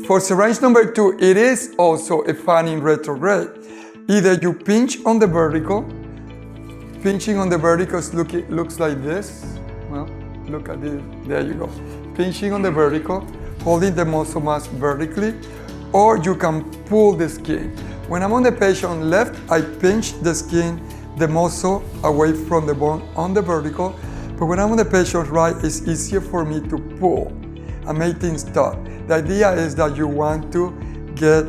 For syringe number 2, it is also a fanning retrograde. Either you pinch on the vertical, pinching on the vertical looks like this. Well, look at this, there you go. Pinching on the vertical, holding the muscle mass vertically, or you can pull the skin. When I'm on the patient left, I pinch the skin, the muscle away from the bone on the vertical, but when I'm on the patient right, it's easier for me to pull and make things taut. The idea is that you want to get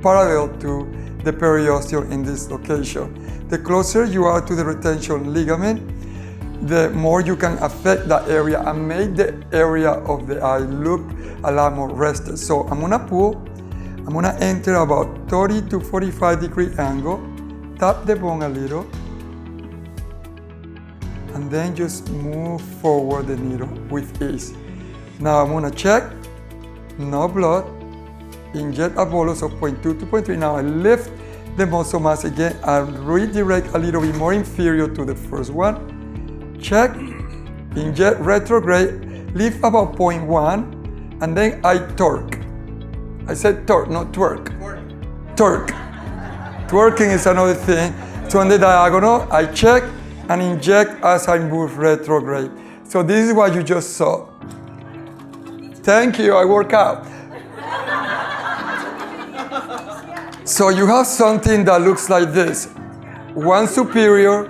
parallel to the periosteum in this location. The closer you are to the retention ligament, the more you can affect that area and make the area of the eye look a lot more rested. So I'm gonna pull, I'm gonna enter about 30 to 45 degree angle, tap the bone a little, and then just move forward the needle with ease. Now I'm gonna check, no blood, inject a bolus of 0.2 to 0.3. Now I lift the muscle mass again and redirect a little bit more inferior to the first one. Check, inject retrograde, lift about 0.1, and then I torque. I said torque, not twerk. Torque. Twerking is another thing. So on the diagonal, I check and inject as I move retrograde. So this is what you just saw. Thank you, I work out. So you have something that looks like this. One superior,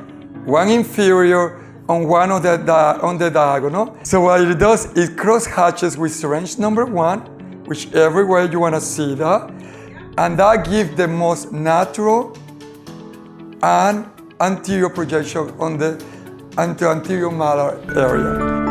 one inferior, on one of on the diagonal. So what it does, it cross hatches with syringe number 1, whichever way you want to see that. And that gives the most natural and anterior projection on the anterior malar area.